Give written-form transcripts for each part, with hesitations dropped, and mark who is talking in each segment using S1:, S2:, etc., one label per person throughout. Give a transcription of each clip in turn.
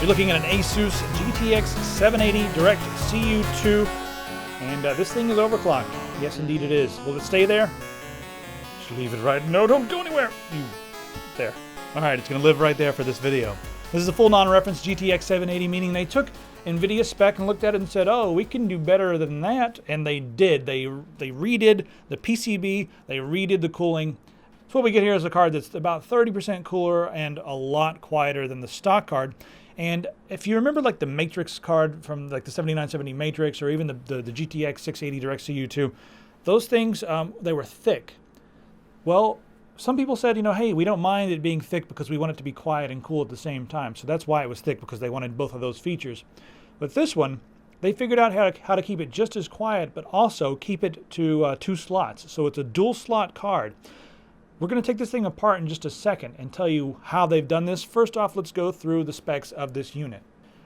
S1: You're looking at an ASUS GTX 780 Direct CU2, and this thing is overclocked. Yes, indeed it is. Will it stay there? Just leave it right. No, don't go anywhere. There. All right, it's going to live right there for this video. This is a full non-reference GTX 780, meaning they took NVIDIA spec and looked at it and said, oh, we can do better than that, and they did. They redid the PCB, they redid the cooling. So what we get here is a card that's about 30% cooler and a lot quieter than the stock card. And if you remember like the Matrix card from like the 7970 Matrix, or even the GTX 680 Direct CU2, those things, they were thick. Well, some people said, hey, we don't mind it being thick because we want it to be quiet and cool at the same time. So that's why it was thick, because they wanted both of those features. But this one, they figured out how to keep it just as quiet, but also keep it to 2 slots. So it's a dual slot card. We're going to take this thing apart in just a second and tell you how they've done this. First off, let's go through the specs of this unit.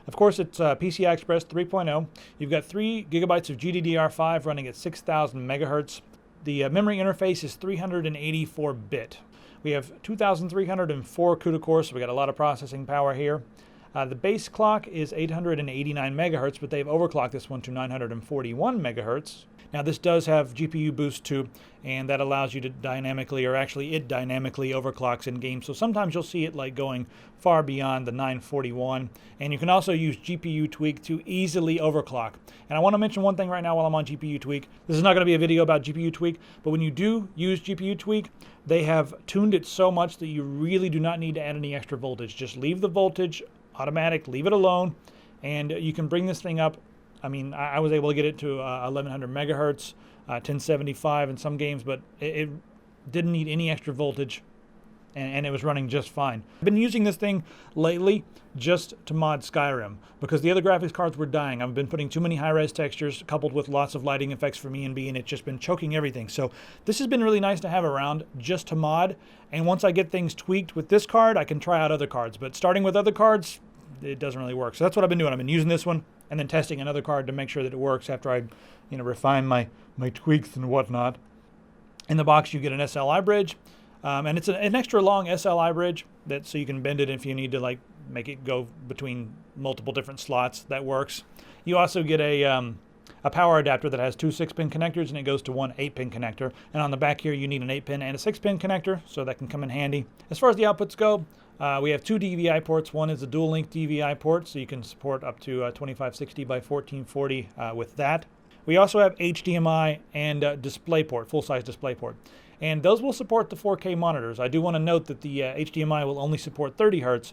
S1: Of course, it's PCI Express 3.0. You've got 3 gigabytes of GDDR5 running at 6,000 megahertz. The memory interface is 384-bit. We have 2,304 CUDA cores, so we got a lot of processing power here. The base clock is 889 megahertz, but they've overclocked this one to 941 megahertz. Now this does have GPU boost too, and that allows you to dynamically, or actually it dynamically overclocks in games. So sometimes you'll see it like going far beyond the 941. And you can also use GPU tweak to easily overclock. And I want to mention one thing right now while I'm on GPU tweak. This is not going to be a video about GPU tweak, but when you do use GPU tweak, they have tuned it so much that you really do not need to add any extra voltage. Just leave the voltage automatic, leave it alone, and you can bring this thing up. I mean, I was able to get it to 1100 megahertz, 1075 in some games, but it didn't need any extra voltage, and it was running just fine. I've been using this thing lately just to mod Skyrim, because the other graphics cards were dying. I've been putting too many high-res textures coupled with lots of lighting effects from E&B, and it's just been choking everything. So this has been really nice to have around just to mod, and once I get things tweaked with this card, I can try out other cards. But starting with other cards, it doesn't really work. So that's what I've been doing. I've been using this one and then testing another card to make sure that it works after I, refine my tweaks and whatnot. In the box, you get an Sli bridge, and it's an extra long Sli bridge so you can bend it if you need to like make it go between multiple different slots. That works. You also get a power adapter that has 2 6-pin connectors, and it goes to 1 8-pin connector. And on the back here, you need an 8-pin and a 6-pin connector, so that can come in handy. As far as the outputs go, we have 2 DVI ports. One is a dual-link DVI port, so you can support up to 2560 by 1440 with that. We also have HDMI and DisplayPort, full-size DisplayPort. And those will support the 4K monitors. I do want to note that the HDMI will only support 30 Hz,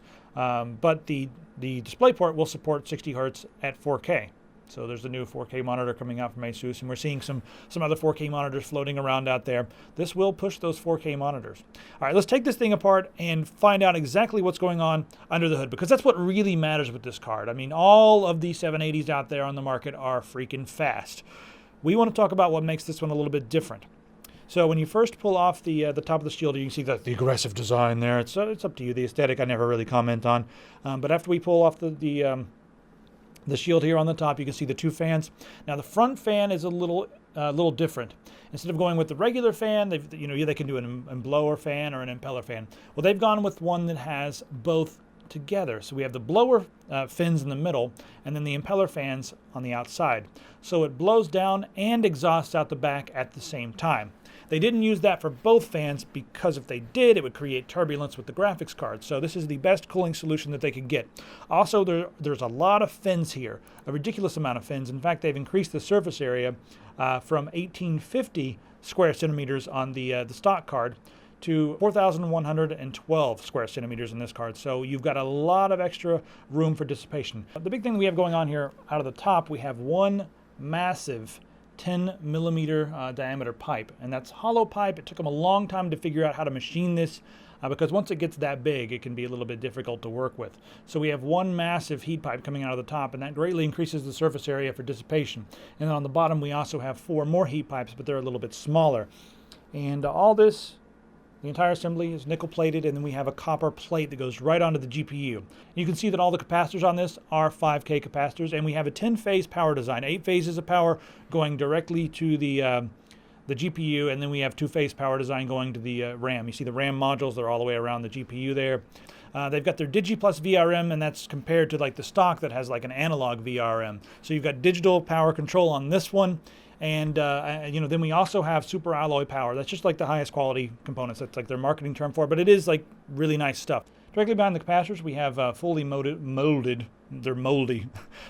S1: but the DisplayPort will support 60 Hz at 4K. So there's a new 4K monitor coming out from ASUS, and we're seeing some other 4K monitors floating around out there. This will push those 4K monitors. All right, let's take this thing apart and find out exactly what's going on under the hood, because that's what really matters with this card. I mean, all of these 780s out there on the market are freaking fast. We want to talk about what makes this one a little bit different. So when you first pull off the top of the shield, you can see the aggressive design there. It's up to you. The aesthetic I never really comment on. But after we pull off the shield here on the top, you can see the 2 fans. Now the front fan is a little different. Instead of going with the regular fan, they can do an blower fan or an impeller fan. Well, they've gone with one that has both together. So we have the blower fins in the middle, and then the impeller fans on the outside. So it blows down and exhausts out the back at the same time. They didn't use that for both fans because if they did, it would create turbulence with the graphics card. So this is the best cooling solution that they could get. Also, there's a lot of fins here, a ridiculous amount of fins. In fact, they've increased the surface area from 1850 square centimeters on the stock card to 4,112 square centimeters in this card. So you've got a lot of extra room for dissipation. The big thing we have going on here out of the top, we have one massive 10 millimeter diameter pipe, and that's hollow pipe. It took them a long time to figure out how to machine this because once it gets that big, it can be a little bit difficult to work with. So we have one massive heat pipe coming out of the top, and that greatly increases the surface area for dissipation. And then on the bottom, we also have 4 more heat pipes, but they're a little bit smaller. And all this, the entire assembly is nickel plated, and then we have a copper plate that goes right onto the GPU. You can see that all the capacitors on this are 5K capacitors, and we have a 10-phase power design, 8 phases of power going directly to the GPU, and then we have 2-phase power design going to the RAM. You see the RAM modules, they're all the way around the GPU there. They've got their digi+vrm, and that's compared to like the stock that has like an analog VRM. So you've got digital power control on this one. And then we also have super alloy power. That's just like the highest quality components. That's like their marketing term for it, but it is like really nice stuff. Directly behind the capacitors, we have fully molded. They're moldy,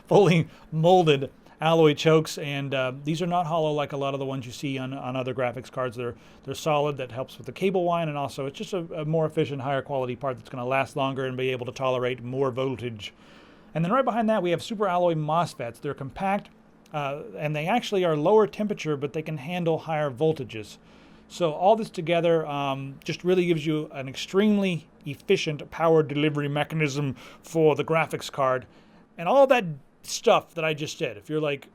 S1: fully molded alloy chokes, and these are not hollow like a lot of the ones you see on other graphics cards. They're solid. That helps with the cable wind, and also it's just a more efficient, higher quality part that's going to last longer and be able to tolerate more voltage. And then right behind that, we have super alloy Mosfets. They're compact. And they actually are lower temperature, but they can handle higher voltages. So all this together just really gives you an extremely efficient power delivery mechanism for the graphics card. And all that stuff that I just said, if you're like,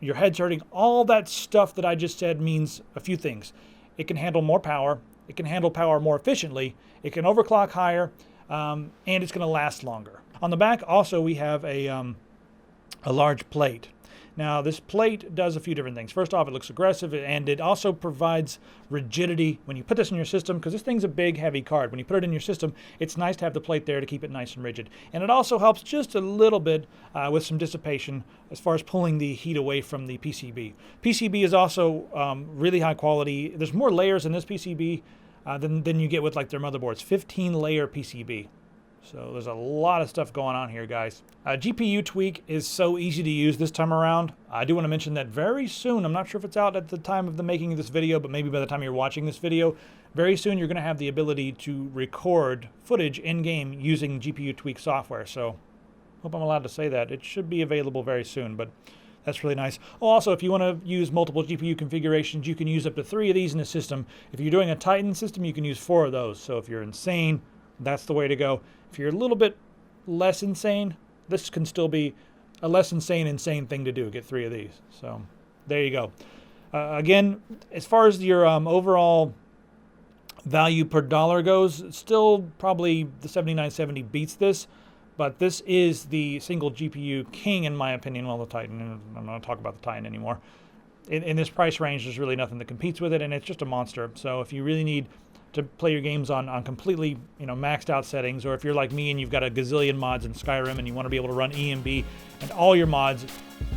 S1: your head's hurting, all that stuff that I just said means a few things. It can handle more power. It can handle power more efficiently. It can overclock higher, and it's going to last longer. On the back, also, we have a large plate. Now, this plate does a few different things. First off, it looks aggressive, and it also provides rigidity when you put this in your system, because this thing's a big, heavy card. When you put it in your system, it's nice to have the plate there to keep it nice and rigid. And it also helps just a little bit with some dissipation as far as pulling the heat away from the PCB. PCB is also really high quality. There's more layers in this PCB than you get with like their motherboards. 15-layer PCB. So there's a lot of stuff going on here, guys. GPU tweak is so easy to use this time around. I do want to mention that very soon, I'm not sure if it's out at the time of the making of this video, but maybe by the time you're watching this video, very soon you're going to have the ability to record footage in-game using GPU tweak software. So hope I'm allowed to say that. It should be available very soon, but that's really nice. Oh, also, if you want to use multiple GPU configurations, you can use up to 3 of these in a system. If you're doing a Titan system, you can use 4 of those. So if you're insane, that's the way to go. If you're a little bit less insane, this can still be a less insane thing to do. Get 3 of these. So there you go. Again, as far as your overall value per dollar goes, still probably the 7970 beats this, but this is the single GPU king in my opinion. Well, the Titan, I'm not going to talk about the Titan anymore. In this price range, there's really nothing that competes with it, and it's just a monster. So if you really need to play your games on completely, maxed out settings, or if you're like me and you've got a gazillion mods in Skyrim and you want to be able to run EMB and all your mods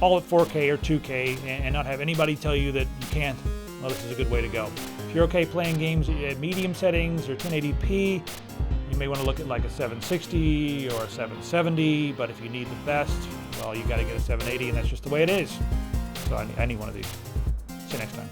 S1: all at 4K or 2K and not have anybody tell you that you can't, well, this is a good way to go. If you're okay playing games at medium settings or 1080p, you may want to look at like a 760 or a 770, but if you need the best, well, you got to get a 780, and that's just the way it is. So I need one of these. See you next time.